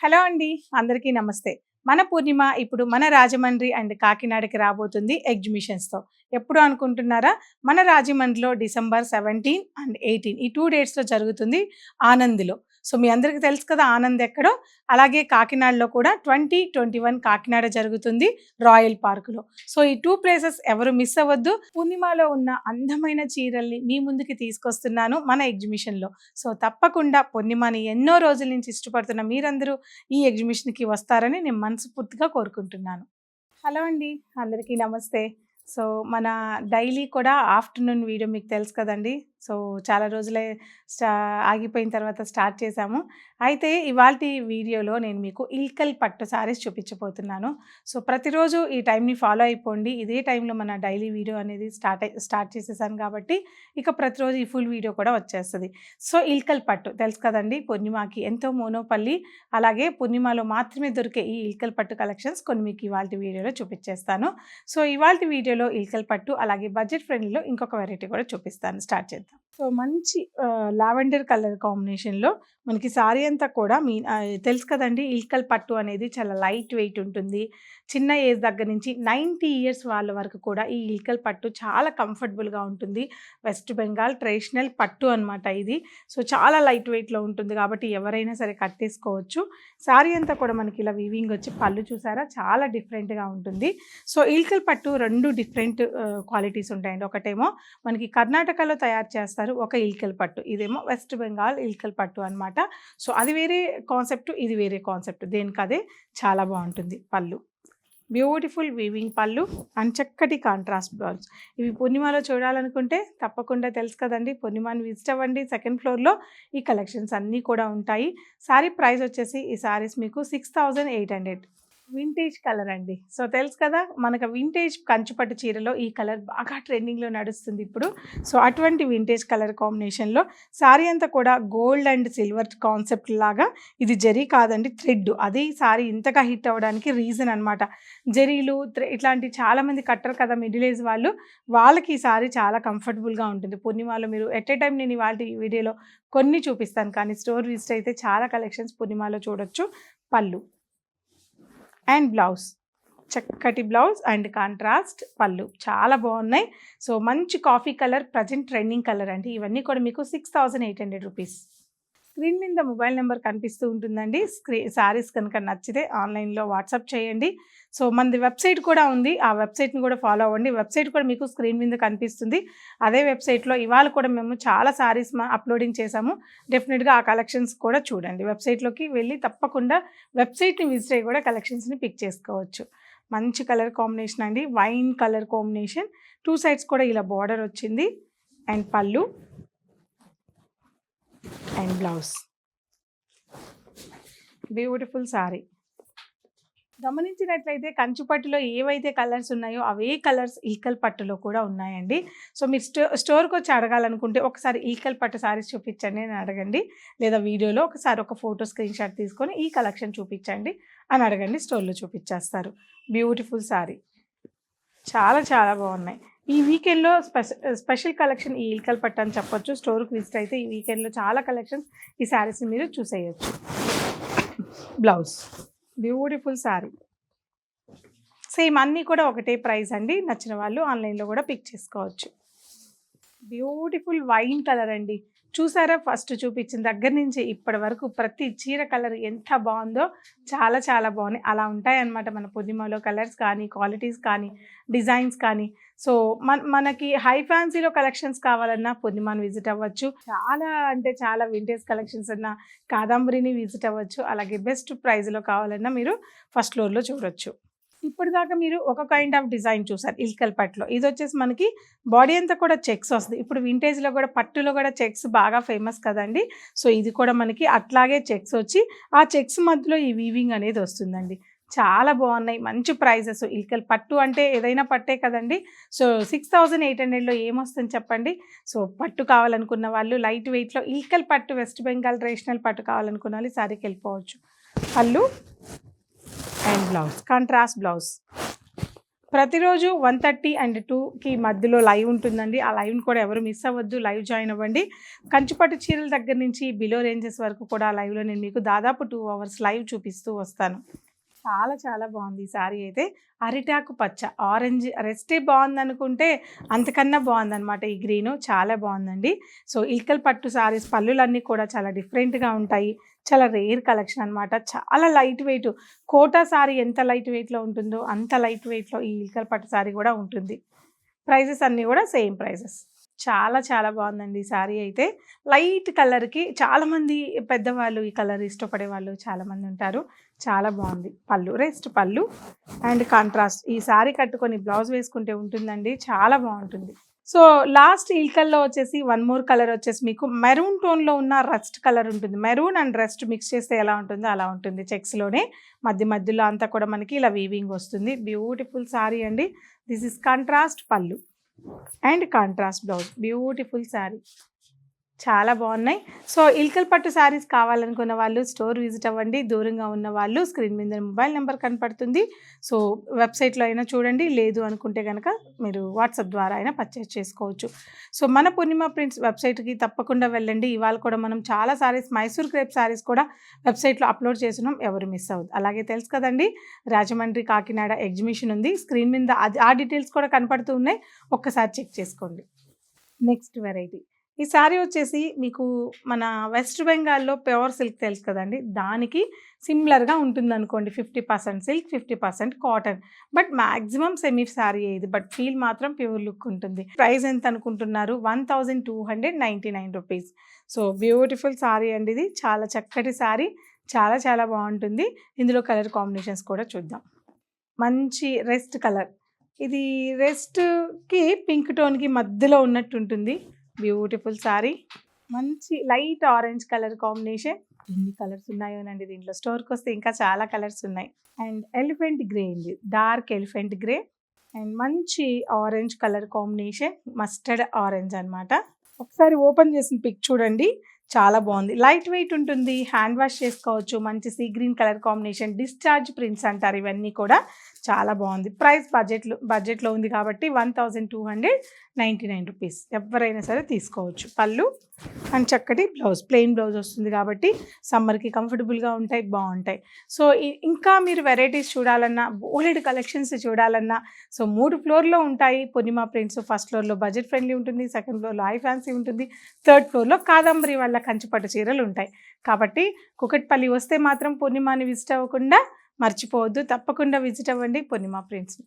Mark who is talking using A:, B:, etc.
A: Hello అండి, అందరికీ నమస్తే. మన పూర్ణిమ ఇప్పుడు మన రాజమండ్రి అండ్ కాకినాడకి రాబోతుంది ఎగ్జిబిషన్స్‌తో. ఎప్పుడు అనుకుంటున్నారా? మన రాజమండ్రిలో డిసెంబర్ 17 అండ్ 18 ఈ 2 డేట్స్‌లో జరుగుతుంది ఆనంద్‌లో. సో, మీ అందరికీ తెలుసు కదా ఆనంద్ ఎక్కడో. అలాగే కాకినాడలో కూడా 2021 కాకినాడ జరుగుతుంది రాయల్ పార్క్‌లో. సో, ఈ 2 ప్లేసెస్ ఎవరు మిస్ అవ్వద్దు. పూర్ణిమలో ఉన్న అందమైన చీరల్ని మీ ముందుకి తీసుకొస్తున్నాను మన ఎగ్జిబిషన్‌లో. సో, తప్పకుండా పూర్ణిమని ఎన్నో రోజుల నుంచి ఇష్టపడుతున్న మీరందరూ ఈ ఎగ్జిబిషన్‌కి వస్తారని నేను మనస్ఫూర్తిగా కోరుకుంటున్నాను. హలో అండి, అందరికీ నమస్తే. సో, మన డైలీ కూడా ఆఫ్టర్‌నూన్ వీడియో మీకు తెలుసు కదండీ. సో, చాలా రోజులే స్టా ఆగిపోయిన తర్వాత స్టార్ట్ చేశాము. అయితే ఇవాల్టి వీడియోలో నేను మీకు ఇల్కల్ పట్టు సారీస్ చూపించబోతున్నాను. సో, ప్రతిరోజు ఈ టైంని ఫాలో అయిపోండి. ఇదే టైంలో మన డైలీ వీడియో అనేది స్టార్ట్ చేసేసాను కాబట్టి ఇక ప్రతిరోజు ఈ ఫుల్ వీడియో కూడా వచ్చేస్తది. సో, ఇల్కల్ పట్టు తెలుసు కదండీ, పూర్ణిమకి ఎంతో మోనోపల్లి అలాగే పూర్ణిమలో మాత్రమే దొరికే ఈ ఇల్కల్ పట్టు కలెక్షన్స్ కొన్ని మీకు ఇవాల్టి వీడియోలో చూపించేస్తాను. సో, ఇవాల్టి వీడియోలో ఇల్కల్ పట్టు అలాగే బడ్జెట్ ఫ్రెండ్లీలో ఇంకొక వెరైటీ కూడా చూపిస్తాను. స్టార్ట్ చేద్దాం. సో, మంచి లావెండర్ కలర్ కాంబినేషన్‌లో మనకి సారీ అంతా కూడా తెలుసు కదండీ, ఇల్కల్ పట్టు అనేది చాలా లైట్ వెయిట్ ఉంటుంది. చిన్న ఏజ్ దగ్గర నుంచి 90 ఇయర్స్ వాళ్ళ వరకు కూడా ఈ ఇల్కల్ పట్టు చాలా కంఫర్టబుల్‌గా ఉంటుంది. వెస్ట్ బెంగాల్ ట్రెడిషనల్ పట్టు అనమాట ఇది. సో, చాలా లైట్ వెయిట్‌లో ఉంటుంది కాబట్టి ఎవరైనా సరే కట్టేసుకోవచ్చు. సారీ అంతా కూడా మనకి ఇలా వీవింగ్ వచ్చి పళ్ళు చూసారా చాలా డిఫరెంట్‌గా ఉంటుంది. సో, ఇల్కల్ పట్టు 2 డిఫరెంట్ క్వాలిటీస్ ఉంటాయండి. ఒకటేమో మనకి కర్ణాటకలో తయారు చేస్తారు ఒక ఇల్కల్ పట్టు, ఇదేమో వెస్ట్ బెంగాల్ ఇల్కల్ పట్టు అనమాట. సో, అది వేరే కాన్సెప్ట్, ఇది వేరే కాన్సెప్ట్. దేనికదే చాలా బాగుంటుంది. పళ్ళు బ్యూటిఫుల్ వీవింగ్ పళ్ళు అండ్ చక్కటి కాంట్రాస్ట్ బ్లౌజ్. ఇవి పూర్ణిమలో చూడాలనుకుంటే తప్పకుండా తెలుసు కదండి, పూర్ణిమని విజిట్ అవ్వండి. సెకండ్ ఫ్లోర్లో ఈ కలెక్షన్స్ అన్నీ కూడా ఉంటాయి. శారీ ప్రైస్ వచ్చేసి ఈ శారీస్ మీకు 6800. వింటేజ్ కలర్ అండి. సో, తెలుసు కదా మనకు వింటేజ్ కంచుపట్టు చీరలో ఈ కలర్ బాగా ట్రెండింగ్‌లో నడుస్తుంది ఇప్పుడు. సో, అటువంటి వింటేజ్ కలర్ కాంబినేషన్‌లో సారీ అంతా కూడా గోల్డ్ అండ్ సిల్వర్ కాన్సెప్ట్ లాగా, ఇది జరీ కాదండి థ్రెడ్. అది సారీ ఇంతగా హిట్ అవ్వడానికి రీజన్ అనమాట. జరీలు ఇట్లాంటి చాలామంది కట్టరు కదా మిడిల్ ఏజ్ వాళ్ళు, వాళ్ళకి ఈ సారీ చాలా కంఫర్టబుల్‌గా ఉంటుంది. పూర్ణిమలో మీరు ఎట్ ఏ టైం నేను ఇవాల్టి వీడియోలో కొన్ని చూపిస్తాను, కానీ స్టోర్ విజిట్ అయితే చాలా కలెక్షన్స్ పూర్ణిమలో చూడొచ్చు. పళ్ళు అండ్ బ్లౌజ్, చక్కటి బ్లౌజ్ అండ్ కాంట్రాస్ట్ పళ్ళు చాలా బాగున్నాయి. సో, మంచి coffee colour present trending colour అండి. ఇవన్నీ కూడా మీకు 6800 రూపీస్. స్క్రీన్ మీద మొబైల్ నెంబర్ కనిపిస్తూ ఉంటుందండి. శారీస్ కనుక నచ్చితే ఆన్లైన్లో వాట్సాప్ చేయండి. సో, మనది వెబ్సైట్ కూడా ఉంది, ఆ వెబ్సైట్ని కూడా ఫాలో అవ్వండి. వెబ్సైట్ కూడా మీకు స్క్రీన్ మీద కనిపిస్తుంది. అదే వెబ్సైట్లో ఇవాళ కూడా మేము చాలా శారీస్ అప్లోడింగ్ చేసాము. డెఫినెట్గా ఆ కలెక్షన్స్ కూడా చూడండి. వెబ్సైట్లోకి వెళ్ళి తప్పకుండా వెబ్సైట్ని విజిట్ అయ్యి కూడా కలెక్షన్స్ని పిక్ చేసుకోవచ్చు. మంచి కలర్ కాంబినేషన్ అండి, వైన్ కలర్ కాంబినేషన్. 2 సైడ్స్ కూడా ఇలా బార్డర్ వచ్చింది అండ్ పళ్ళు అండ్ బ్లౌజ్. Beautiful sorry. గమనించినట్లయితే కంచుపట్టులో ఏవైతే కలర్స్ ఉన్నాయో అవే కలర్స్ ఇల్కల్ పట్టులో కూడా ఉన్నాయండి. సో, మీరు స్టోర్కి వచ్చి అడగాలనుకుంటే ఒకసారి ఇల్కల్ పట్టు సారీస్ చూపించండి అని అడగండి, లేదా వీడియోలో ఒకసారి ఒక ఫోటో స్క్రీన్ షాట్ తీసుకొని ఈ కలెక్షన్ చూపించండి అని అడగండి, స్టోర్లో చూపించేస్తారు. బ్యూటిఫుల్ సారీ చాలా చాలా బాగున్నాయి. ఈ వీకెండ్లో స్పెషల్ కలెక్షన్ ఈ ఇల్కల్ పట్టు అని చెప్పొచ్చు. స్టోర్కి విజిట్ అయితే ఈ వీకెండ్లో చాలా కలెక్షన్స్ ఈ శారీస్ని మీరు చూసేయచ్చు. Blouse beautiful sari. సేమ్ అన్నీ కూడా ఒకటే ప్రైస్ అండి. నచ్చిన వాళ్ళు ఆన్లైన్లో కూడా పిక్ చేసుకోవచ్చు. బ్యూటిఫుల్ వైన్ కలర్ అండి. చూసారా, ఫస్ట్ చూపించిన దగ్గర నుంచి ఇప్పటి వరకు ప్రతి చీర కలర్ ఎంత బాగుందో, చాలా చాలా బాగున్నాయి. అలా ఉంటాయన్నమాట మన పూర్ణిమలో కలర్స్ కానీ, క్వాలిటీస్ కానీ, డిజైన్స్ కానీ. సో, మనకి హై ఫ్యాన్సీలో కలెక్షన్స్ కావాలన్నా పూర్ణిమని విజిట్ అవ్వచ్చు. చాలా అంటే చాలా వింటేజ్ కలెక్షన్స్ అన్నా కాదంబరిని విజిట్ అవ్వచ్చు. అలాగే బెస్ట్ ప్రైస్లో కావాలన్నా మీరు ఫస్ట్ ఫ్లోర్లో చూడొచ్చు. ఇప్పటిదాకా మీరు ఒక కైండ్ ఆఫ్ డిజైన్ చూసారు ఇల్కల్ పట్టులో. ఇది వచ్చేసి మనకి బాడీ అంతా కూడా చెక్స్ వస్తుంది. ఇప్పుడు వింటేజ్లో కూడా పట్టులో కూడా చెక్స్ బాగా ఫేమస్ కదండి. సో, ఇది కూడా మనకి అట్లాగే చెక్స్ వచ్చి ఆ చెక్స్ మధ్యలో ఈ వీవింగ్ అనేది వస్తుందండి. చాలా బాగున్నాయి, మంచి ప్రైజెస్. ఇల్కల్ పట్టు అంటే ఏదైనా పట్టే కదండి. సో, 6800లో ఏమొస్తుంది చెప్పండి. సో, పట్టు కావాలనుకున్న వాళ్ళు లైట్ వెయిట్లో ఇల్కల్ పట్టు వెస్ట్ బెంగాల్ ట్రెడిషనల్ పట్టు కావాలనుకున్న వాళ్ళు ఈ సారీకి వెళ్ళిపోవచ్చు. పళ్ళు అండ్ బ్లౌజ్ కాంట్రాస్ట్ బ్లౌజ్. ప్రతిరోజు 1:30 అండ్ 2కి మధ్యలో లైవ్ ఉంటుందండి. ఆ లైవ్‌ని కూడా ఎవరు మిస్ అవ్వద్దు. లైవ్ జాయిన్ అవ్వండి. కంచిపట్టు చీరల దగ్గర నుంచి బిలో రేంజెస్ వరకు కూడా లైవ్‌లో నేను మీకు దాదాపు 2 అవర్స్ లైవ్ చూపిస్తూ వస్తాను. చాలా చాలా బాగుంది ఈ సారీ అయితే. అరిటాకు పచ్చ, ఆరెంజ్ రెస్టే బాగుందనుకుంటే అంతకన్నా బాగుందనమాట ఈ గ్రీను. చాలా బాగుందండి. సో ఇల్కల్ పట్టు సారీస్ పళ్ళులన్నీ కూడా చాలా డిఫరెంట్‌గా ఉంటాయి. చాలా రేర్ కలెక్షన్ అనమాట. చాలా లైట్ వెయిట్. కోటా సారీ ఎంత లైట్ వెయిట్‌లో ఉంటుందో అంత లైట్ వెయిట్‌లో ఈ ఇల్కల్ పట్టు సారీ కూడా ఉంటుంది. ప్రైజెస్ అన్నీ కూడా సేమ్ ప్రైజెస్. చాలా చాలా బాగుందండి ఈ సారీ అయితే. లైట్ కలర్‌కి చాలామంది పెద్దవాళ్ళు ఈ కలర్ ఇష్టపడే వాళ్ళు చాలామంది ఉంటారు. చాలా బాగుంది. పళ్ళు, రెస్ట్ పళ్ళు అండ్ కాంట్రాస్ట్. ఈ సారీ కట్టుకొని బ్లౌజ్ వేసుకుంటే ఉంటుందండి. చాలా బాగుంటుంది. సో లాస్ట్ ఇల్కల్లో వచ్చేసి వన్ మోర్ కలర్ వచ్చేసి మీకు మెరూన్ టోన్‌లో ఉన్న రస్ట్ కలర్ ఉంటుంది. మెరూన్ అండ్ రస్ట్ మిక్స్ చేస్తే ఎలా ఉంటుందో అలా ఉంటుంది. చెక్స్‌లోనే మధ్యలో అంతా కూడా మనకి ఇలా వీవింగ్ వస్తుంది. బ్యూటిఫుల్ సారీ అండి. దిస్ ఇస్ కాంట్రాస్ట్ పళ్ళు and contrast blouse. Beautiful sari. చాలా బాగున్నాయి. సో ఇల్కల్ పట్టు శారీస్ కావాలనుకున్న వాళ్ళు స్టోర్ విజిట్ అవ్వండి. దూరంగా ఉన్న వాళ్ళు స్క్రీన్ మీద మొబైల్ నెంబర్ కనపడుతుంది. సో వెబ్సైట్లో అయినా చూడండి. లేదు అనుకుంటే కనుక మీరు వాట్సాప్ ద్వారా అయినా పర్చేస్ చేసుకోవచ్చు. సో మన పూర్ణిమ ప్రింట్స్ వెబ్సైట్కి తప్పకుండా వెళ్ళండి. ఇవాళ కూడా మనం చాలా శారీస్, మైసూర్ క్రేప్ శారీస్ కూడా వెబ్సైట్లో అప్లోడ్ చేస్తున్నాం. ఎవరు మిస్ అవ్వద్దు. అలాగే తెలుసు కదండి, రాజమండ్రి కాకినాడ ఎగ్జిబిషన్ ఉంది. స్క్రీన్ మీద ఆ డీటెయిల్స్ కూడా కనపడుతూ ఉన్నాయి. ఒక్కసారి చెక్ చేసుకోండి. Next variety. ఈ సారీ వచ్చేసి మీకు మన వెస్ట్ బెంగాల్లో ప్యూర్ సిల్క్ తెలుసు కదండి, దానికి సిమిలర్గా ఉంటుందనుకోండి. 50% silk, 50% cotton. But maximum semi sorry ఇది. బట్ ఫీల్ మాత్రం ప్యూర్ లుక్ ఉంటుంది. ప్రైస్ ఎంత అనుకుంటున్నారు? 1299 రూపీస్. సో బ్యూటిఫుల్ సారీ అండి ఇది. చాలా చక్కటి సారీ. చాలా చాలా బాగుంటుంది. ఇందులో కలర్ కాంబినేషన్స్ కూడా చూద్దాం. మంచి రెస్ట్ కలర్. ఇది రెస్ట్‌కి పింక్ టోన్‌కి మధ్యలో ఉన్నట్టు ఉంటుంది. Beautiful sorry. మంచి లైట్ ఆరెంజ్ కలర్ కాంబినేషన్. ఎన్ని కలర్స్ ఉన్నాయోనండి దీంట్లో. స్టోర్కి వస్తే ఇంకా చాలా కలర్స్ ఉన్నాయి. అండ్ ఎలిఫెంట్ గ్రే అండి. డార్క్ ఎలిఫెంట్ గ్రే అండ్ మంచి orange colour combination. Mustard orange అనమాట. ఒకసారి ఓపెన్ చేసిన పిక్ చూడండి. చాలా బాగుంది. లైట్ వెయిట్ ఉంటుంది. హ్యాండ్ వాష్ చేసుకోవచ్చు. మంచి sea green colour combination. Discharge prints అంటారు ఇవన్నీ కూడా. చాలా బాగుంది. ప్రైస్ బడ్జెట్లో ఉంది కాబట్టి 1299 రూపీస్. ఎవరైనా సరే తీసుకోవచ్చు. పళ్ళు అండ్ చక్కటి బ్లౌజ్, ప్లెయిన్ బ్లౌజ్ వస్తుంది కాబట్టి సమ్మర్కి కంఫర్టబుల్గా ఉంటాయి, బాగుంటాయి. సో ఇంకా మీరు వెరైటీస్ చూడాలన్నా, బోలెడ్ కలెక్షన్స్ చూడాలన్నా, సో 3 ఫ్లోర్లో ఉంటాయి పూర్ణిమ ప్రింట్స్. ఫస్ట్ ఫ్లోర్లో బడ్జెట్ ఫ్రెండ్లీ ఉంటుంది. సెకండ్ ఫ్లోర్లో హై ఫ్యాన్సీ ఉంటుంది. థర్డ్ ఫ్లోర్లో కాదంబరి వల్ల కంచిపట్టు చీరలు ఉంటాయి. కాబట్టి కుకట్పల్లి వస్తే మాత్రం పూర్ణిమని విజిట్ అవ్వకుండా మర్చిపోవద్దు. తప్పకుండా విజిట్ అవ్వండి పూర్ణిమ ప్రింట్స్ని.